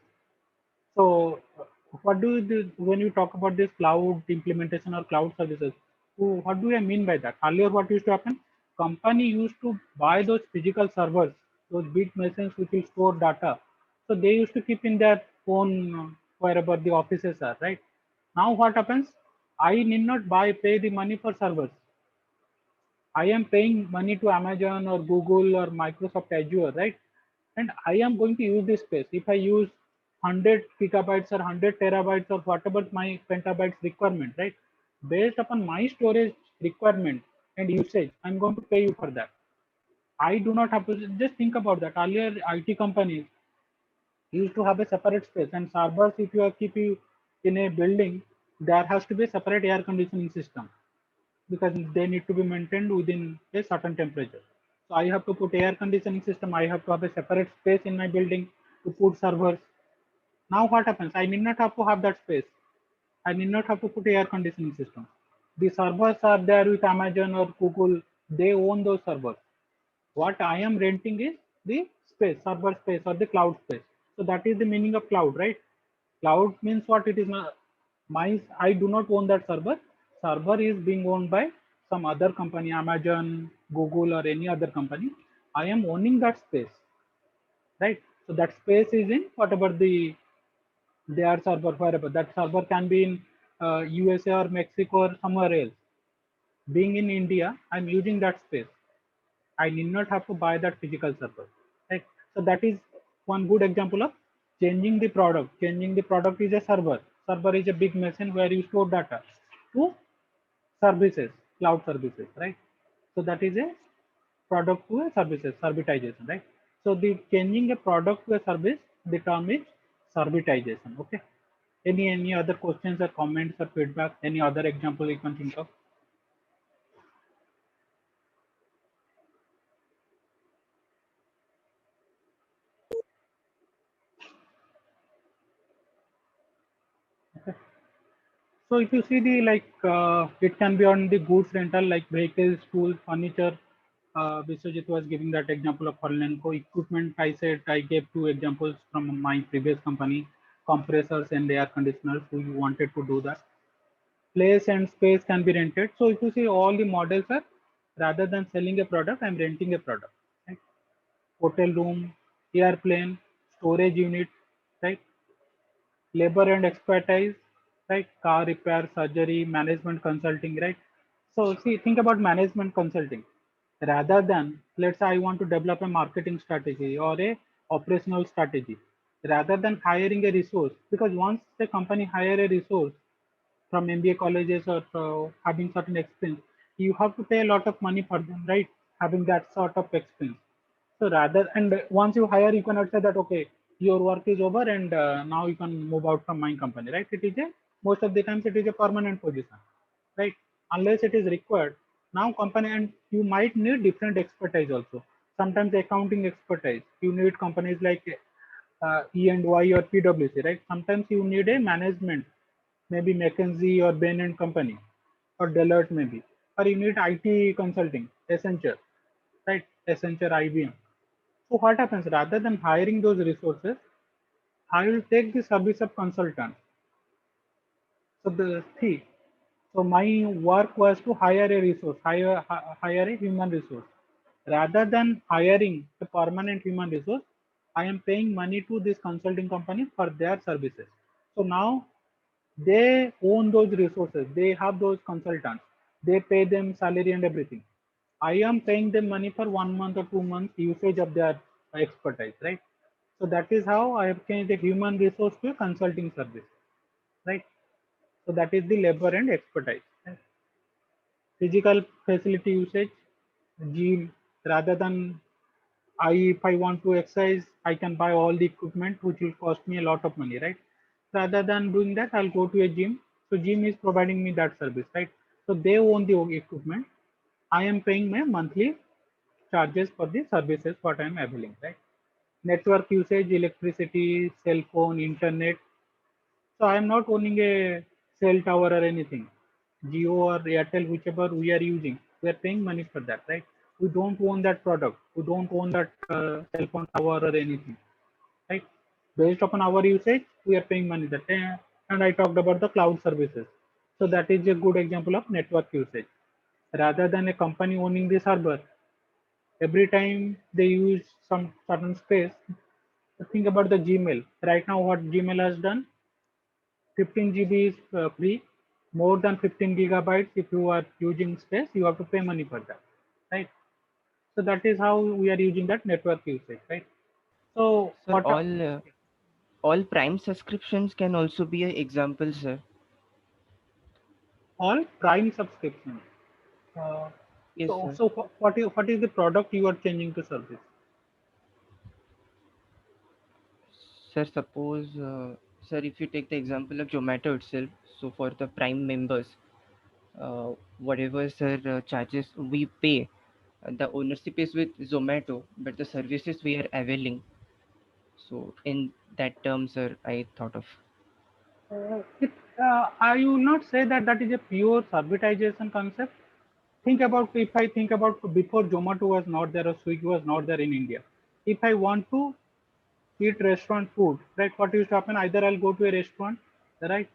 Speaker 1: So, what do you do when you talk about this cloud implementation or cloud services? What do I mean by that? Earlier, what used to happen? Company used to buy those physical servers, those big machines which will store data. So they used to keep in their own wherever the offices are, right? Now what happens? I need not pay the money for servers. I am paying money to Amazon or Google or Microsoft Azure, right? And I am going to use this space. If I use 100 gigabytes or 100 terabytes or whatever my petabytes requirement, right? Based upon my storage requirement and usage, I'm going to pay you for that. I do not have to just think about that. Earlier, IT companies used to have a separate space and servers. If you are keep you in a building, there has to be a separate air conditioning system because they need to be maintained within a certain temperature. So I have to put air conditioning system. I have to have a separate space in my building to put servers. Now what happens? I need not have to have that space. I need not have to put air conditioning system. The servers are there with Amazon or Google. They own those servers. What I am renting is the space, server space or the cloud space. So that is the meaning of cloud, right? Cloud means what it is not my I do not own that server. Server is being owned by some other company, Amazon, Google, or any other company. I am owning that space, right? So that space is in whatever their server, wherever that server can be in USA or Mexico or somewhere else. Being in India, I'm using that space. I need not have to buy that physical server. Right? So that is one good example of changing the product. Changing the product is a server. Server is a big machine where you store data to services, cloud services, right? So that is a product to a services, servitization, right? So the changing a product to a service, the term is servitization. Okay. Any other questions or comments or feedback? Any other example you can think of? Okay. So if you see the it can be on the goods rental like vehicles, tools, furniture. Biswajit was giving that example of Furlenco equipment. I said I gave two examples from my previous company, compressors and air conditioners. Who wanted to do that. Place and space can be rented. So if you see all the models are rather than selling a product, I'm renting a product. Right? Hotel room, airplane, storage unit, right? Labor and expertise, right? Car repair, surgery, management consulting, right? So see, think about management consulting. Rather than, let's say I want to develop a marketing strategy or a operational strategy, rather than hiring a resource, because once the company hire a resource from MBA colleges or having certain experience, you have to pay a lot of money for them, right? Having that sort of experience. So rather, and once you hire, you cannot say that, okay, your work is over and now you can move out from my company, right? It is a, most of the times it is a permanent position, right? Unless it is required. Now company, and you might need different expertise also. Sometimes accounting expertise. You need companies like E&Y or PwC, right? Sometimes you need a management, maybe McKinsey or Bain and Company or Deloitte maybe, or you need IT consulting, Accenture, right? Accenture, IBM. So what happens, rather than hiring those resources, I will take the service of consultant. So the see, so my work was to hire a resource, hire a human resource. Rather than hiring a permanent human resource, I am paying money to this consulting company for their services. So now they own those resources. They have those consultants. They pay them salary and everything. I am paying them money for 1 month or 2 months usage of their expertise, right? So that is how I have changed the human resource to a consulting service, right? So that is the labor and expertise. Right? Physical facility usage, gym, rather than if I want to exercise, I can buy all the equipment, which will cost me a lot of money, right? Rather than doing that, I'll go to a gym. So gym is providing me that service, right? So they own the equipment. I am paying my monthly charges for the services what I am availing, right? Network usage, electricity, cell phone, internet. So I am not owning a cell tower or anything. Geo or Airtel, whichever we are using, we are paying money for that, right? We don't own that product. We don't own that cell phone tower or anything, right? Based upon our usage, we are paying money that. And I talked about the cloud services. So that is a good example of network usage. Rather than a company owning the server, every time they use some certain space, think about the Gmail. Right now, what Gmail has done, 15 GB is free. More than 15 gigabytes, if you are using space, you have to pay money for that, right? So that is how we are using that network usage, right? So
Speaker 9: Sir, all Prime subscriptions can also be an example, sir.
Speaker 1: all Prime subscriptions. Uh,
Speaker 9: Yes,
Speaker 1: so
Speaker 9: sir.
Speaker 1: so what is the product you are changing to service?
Speaker 9: Sir, suppose, sir, if you take the example of Zomato itself, so for the Prime members, whatever, sir, charges we pay, The ownership is with Zomato, but the services we are availing. So in that term, sir, I thought of.
Speaker 1: I will not say that that is a pure servitization concept. Think about, if I think about before Zomato was not there or Swiggy was not there in India. If I want to eat restaurant food, right? What used to happen? Either I'll go to a restaurant, right?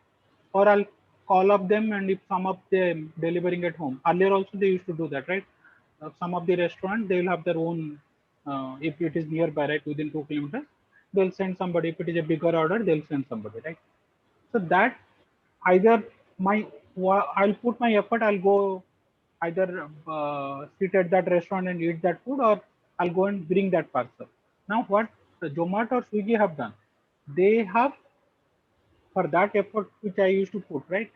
Speaker 1: Or I'll call up them, and if some of them delivering at home. Earlier also they used to do that, right? Some of the restaurant, they will have their own, if it is nearby, right, within 2 kilometers, they'll send somebody. If it is a bigger order, they'll send somebody, right? So that either I'll put my effort, I'll go either sit at that restaurant and eat that food, or I'll go and bring that parcel. Now what the Zomato or Swiggy have done, they have, for that effort which I used to put, right?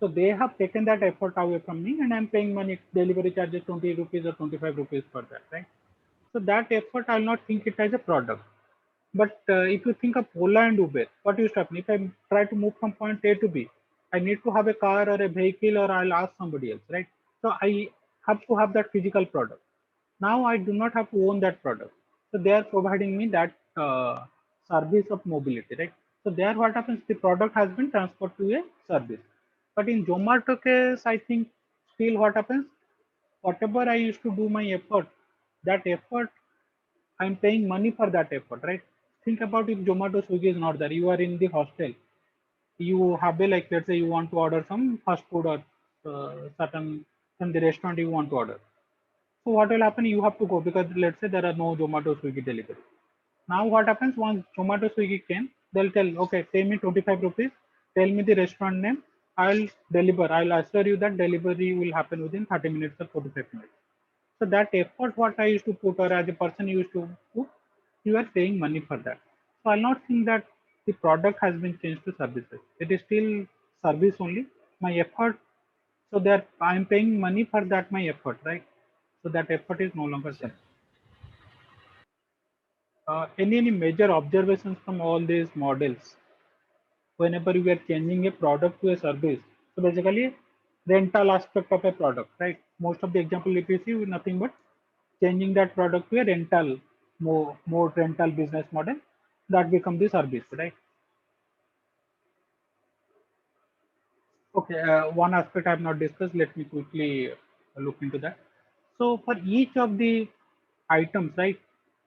Speaker 1: So they have taken that effort away from me, and I'm paying money, delivery charges 20 rupees or 25 rupees for that, right? So that effort, I'll not think it as a product. But if you think of Ola and Uber, what used to happen? If I try to move from point A to B, I need to have a car or a vehicle, or I'll ask somebody else, right? So I have to have that physical product. Now I do not have to own that product. So they are providing me that service of mobility, right? So there what happens, the product has been transferred to a service. But in Zomato case, I think still what happens, whatever I used to do my effort, that effort, I'm paying money for that effort, right? Think about if Zomato Swiggy is not there, you are in the hostel, you have a, like, let's say you want to order some fast food, or certain from the restaurant you want to order. So what will happen? You have to go, because let's say there are no Zomato Swiggy delivery. Now what happens, once Zomato Swiggy came, they'll tell, okay, pay me 25 rupees, tell me the restaurant name, I'll deliver. I'll assure you that delivery will happen within 30 minutes or 45 minutes. So that effort what I used to put, or as a person used to put, you are paying money for that. So I'll not think that the product has been changed to services. It is still service only. My effort, so that I'm paying money for that my effort, right? So that effort is no longer there. Any major observations from all these models? Whenever we are changing a product to a service, so basically rental aspect of a product, right? Most of the example if you see, nothing but changing that product to a rental, more rental business model, that becomes the service, right? Okay, one aspect I have not discussed, let me quickly look into that. So for each of the items, right,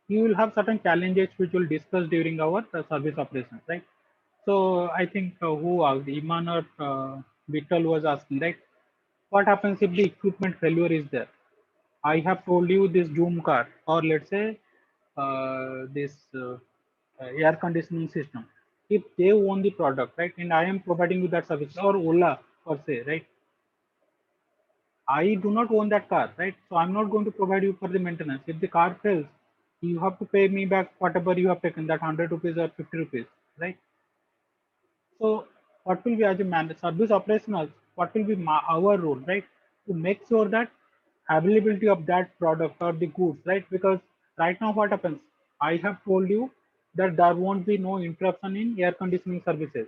Speaker 1: you will have certain challenges which we'll discuss during our service operations, right? So I think who asked, Iman or Vittal was asking, right? What happens if the equipment failure is there? I have told you this Zoom car, or let's say this air conditioning system. If they own the product, right, and I am providing you that service, or Ola per se, right? I do not own that car, right? So I'm not going to provide you for the maintenance. If the car fails, you have to pay me back whatever you have taken, that 100 rupees or 50 rupees, right? So what will be, as a service operational, what will be our role, right? To make sure that availability of that product or the goods, right? Because right now what happens, I have told you that there won't be no interruption in air conditioning services.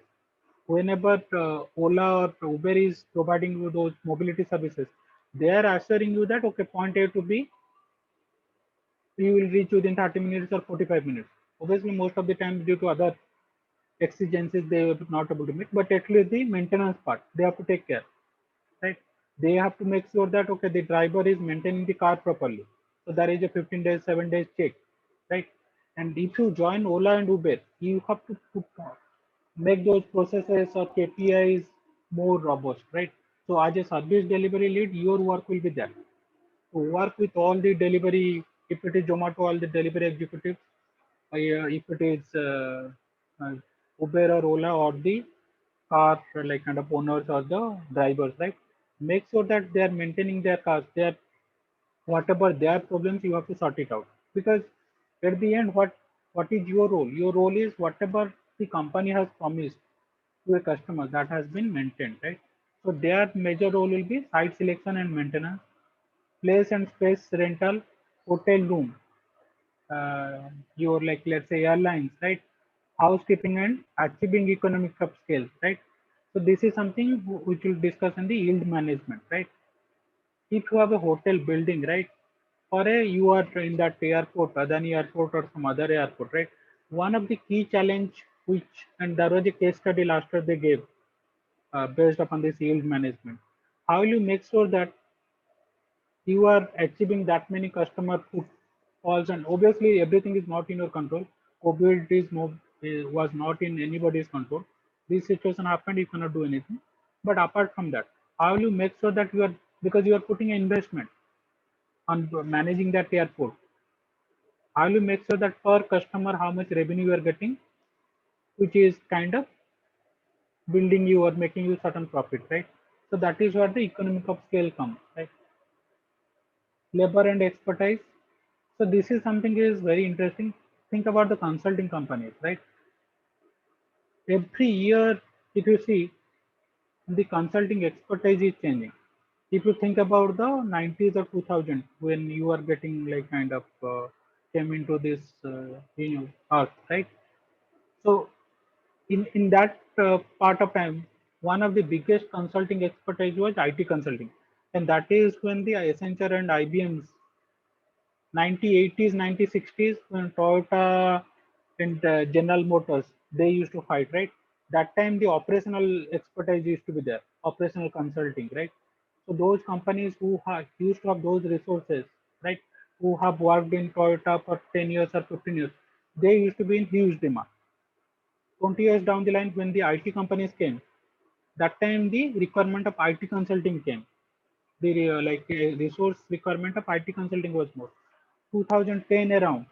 Speaker 1: Whenever Ola or Uber is providing you those mobility services, they are assuring you that, okay, point A to B, you will reach within 30 minutes or 45 minutes. Obviously, most of the time due to other exigencies they are not able to meet, but at least the maintenance part they have to take care, right? They have to make sure that, okay, the driver is maintaining the car properly. So there is a 15 days, 7 days check, right? And if you join Ola and Uber, you have to make those processes or KPIs more robust, right? So as a service delivery lead, your work will be there to work with all the delivery. If it is Zomato, all the delivery executives, if it is uh, Uber or Ola, or the car like kind of owners or the drivers, right? Make sure that they are maintaining their cars. They are, whatever their problems, you have to sort it out. Because at the end, what is your role? Your role is whatever the company has promised to a customer, that has been maintained, right? So their major role will be site selection and maintenance, place and space rental, hotel room, your, like, let's say airlines, right? Housekeeping and achieving economic of scale, right? So this is something which we'll discuss in the yield management, right? If you have a hotel building, right, or you are in that airport, Adani airport or some other airport, right? One of the key challenge which, and there was a case study last year they gave based upon this yield management. How will you make sure that you are achieving that many customer footfalls? And obviously everything is not in your control. COVID is no was not in anybody's control. This situation happened, you cannot do anything. But apart from that, how will you make sure that you are, because you are putting an investment on managing that airport, how will you make sure that per customer how much revenue you are getting, which is kind of building you or making you certain profit, right? So that is where the economic of scale comes, right? Labor and expertise. So this is something is very interesting. Think about the consulting companies, right? Every year, if you see, the consulting expertise is changing. If you think about the 90s or 2000, when you are getting like kind of came into this earth, right? So in that part of time, one of the biggest consulting expertise was IT consulting, and that is when the Accenture and IBM's 1980s, 1960s, when Toyota and General Motors, they used to fight, right? That time the operational expertise used to be there, operational consulting, right? So those companies who used to have those resources, right, who have worked in Toyota for 10 years or 15 years, they used to be in huge demand. 20 years down the line, when the IT companies came, that time the requirement of IT consulting came. The resource requirement of IT consulting was more. 2010 around,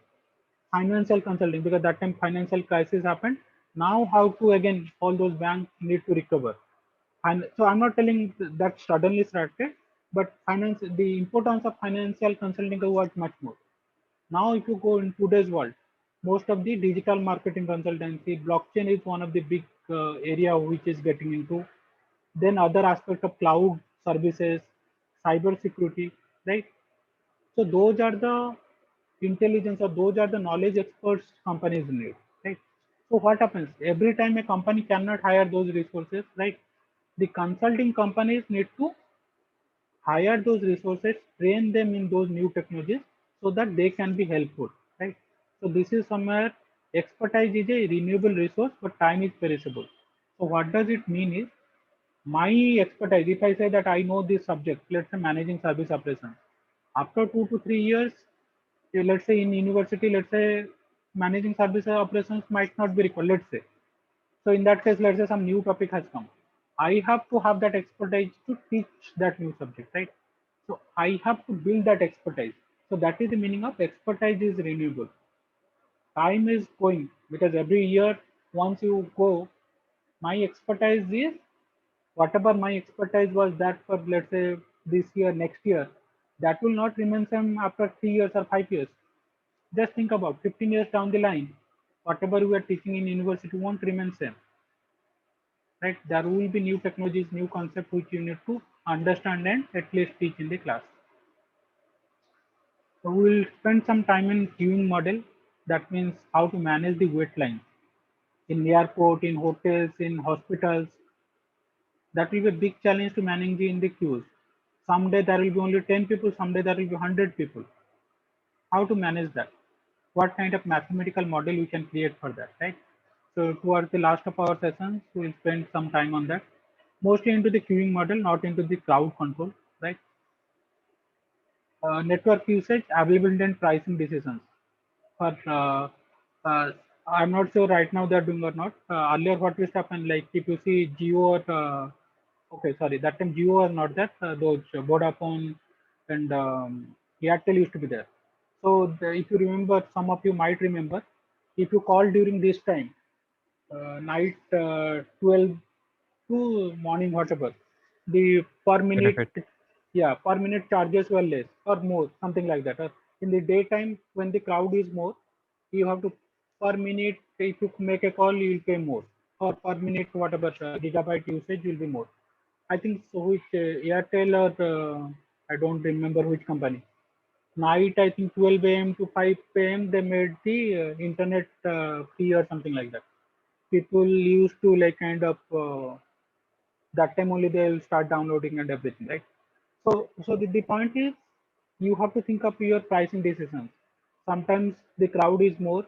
Speaker 1: financial consulting, because that time financial crisis happened. Now how to again all those banks need to recover. And so I'm not telling that suddenly started, but finance, the importance of financial consulting was much more. Now, if you go in today's world, most of the digital marketing consultancy, blockchain is one of the big area which is getting into. Then other aspect of cloud services, cyber security, right? So those are the intelligence or those are the knowledge experts companies need, right? So what happens? Every time a company cannot hire those resources, right? The consulting companies need to hire those resources, train them in those new technologies so that they can be helpful, right? So this is somewhere expertise is a renewable resource, but time is perishable. So what does it mean is my expertise, if I say that I know this subject, let's say managing service operations, after 2 to 3 years, let's say in university, let's say managing service operations might not be required, let's say. So in that case, let's say some new topic has come. I have to have that expertise to teach that new subject, right? So I have to build that expertise. So that is the meaning of expertise is renewable. Time is going because every year, once you go, my expertise is whatever my expertise was that for let's say this year, next year, that will not remain same after 3 years or 5 years. Just think about 15 years down the line, whatever we are teaching in university won't remain same, right? There will be new technologies, new concepts which you need to understand and at least teach in the class. So we will spend some time in queuing model. That means how to manage the wait line in the airport, in hotels, in hospitals. That will be a big challenge to manage in the queues. Someday there will be only 10 people, someday there will be 100 people. How to manage that? What kind of mathematical model we can create for that, right? So towards the last of our sessions, we'll spend some time on that. Mostly into the queuing model, not into the crowd control, right? Network usage, availability and pricing decisions. For I'm not sure right now they're doing or not. Earlier, what used to happen, like if you see Geo or okay, sorry, that time Geo was not there. Those Vodafone and Airtel used to be there. So if you remember, some of you might remember, if you call during this time, night 12 to morning whatever, the per minute,
Speaker 4: Benefit.
Speaker 1: yeah, per minute charges were less or more, something like that. Or in the daytime when the crowd is more, you have to per minute, if you make a call you will pay more, or per minute whatever gigabyte usage will be more. I think so, which Airtel or I don't remember which company. Night, I think 12 a.m. to 5 p.m. they made the internet free or something like that. People used to like kind of that time only they will start downloading and everything, right? So the point is you have to think of your pricing decisions. Sometimes the crowd is more,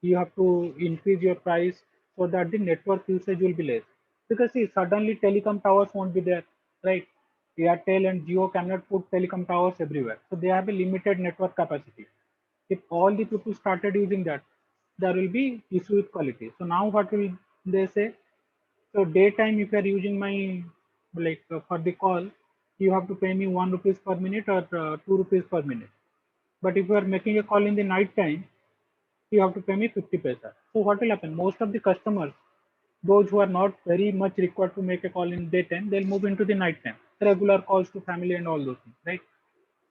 Speaker 1: you have to increase your price so that the network usage will be less. Because see, suddenly telecom towers won't be there, right? Airtel and Jio cannot put telecom towers everywhere. So they have a limited network capacity. If all the people started using that, there will be issue with quality. So now what will they say? So daytime, if you are using my for the call, you have to pay me 1 rupees per minute or 2 rupees per minute. But if you are making a call in the night time, you have to pay me 50 paisa. So what will happen? Most of the customers, those who are not very much required to make a call in daytime, they'll move into the night time. Regular calls to family and all those things, right?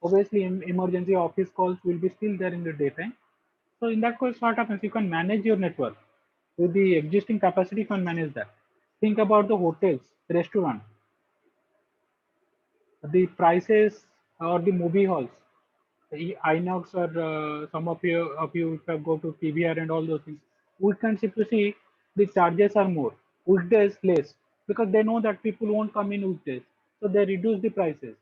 Speaker 1: Obviously, emergency office calls will be still there in the daytime. So in that case, what happens? You can manage your network with the existing capacity. You can manage that. Think about the hotels, restaurant, the prices, or the movie halls, the Inox, or some of you if you go to PVR and all those things. Weekends, if you see, the charges are more. Weekdays less, because they know that people won't come in weekdays, so they reduce the prices.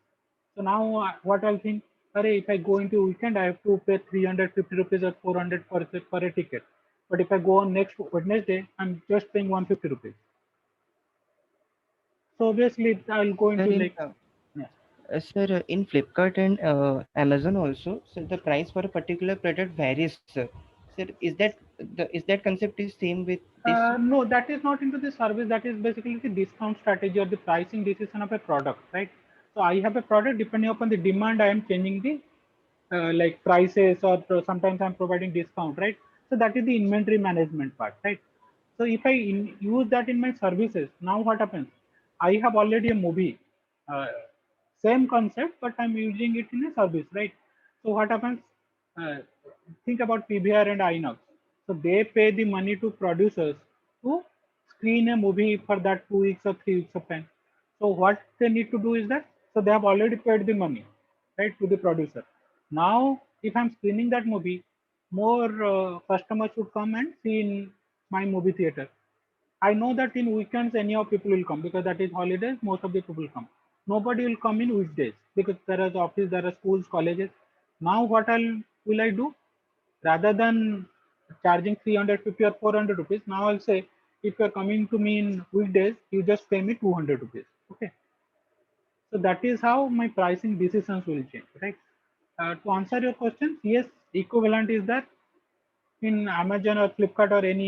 Speaker 1: So now what I'll think, Array, if I go into weekend, I have to pay 350 rupees or 400 per a ticket. But if I go on next Wednesday, I'm just paying 150 rupees. So obviously, I'll go
Speaker 9: Sir,
Speaker 1: into
Speaker 9: in
Speaker 1: like, yeah.
Speaker 9: sir, in Flipkart and Amazon also, so the price for a particular product varies, sir. Sir, is that concept is same with this?
Speaker 1: No, that is not into the service. That is basically the discount strategy or the pricing decision of a product, right? So I have a product, depending upon the demand, I am changing the prices, or sometimes I'm providing discount, right? So that is the inventory management part, right? So if I use that in my services, now what happens? I have already a movie, uh, same concept, but I'm using it in a service, right? So what happens? Uh, think about PVR and Inox. So they pay the money to producers to screen a movie for that 2 weeks or 3 weeks of time. So what they need to do is that, so they have already paid the money, right, to the producer. Now, if I'm screening that movie, more customers should come and see in my movie theater. I know that in weekends, anyhow people will come because that is holidays. Most of the people come. Nobody will come in weekdays because there is office, there are schools, colleges. Now, what will I do? Rather than charging 350 or 400 rupees, now I'll say, if you're coming to me in weekdays, you just pay me 200 rupees. Okay. So that is how my pricing decisions will change, right? To answer your question, yes, equivalent is that in Amazon or Flipkart or any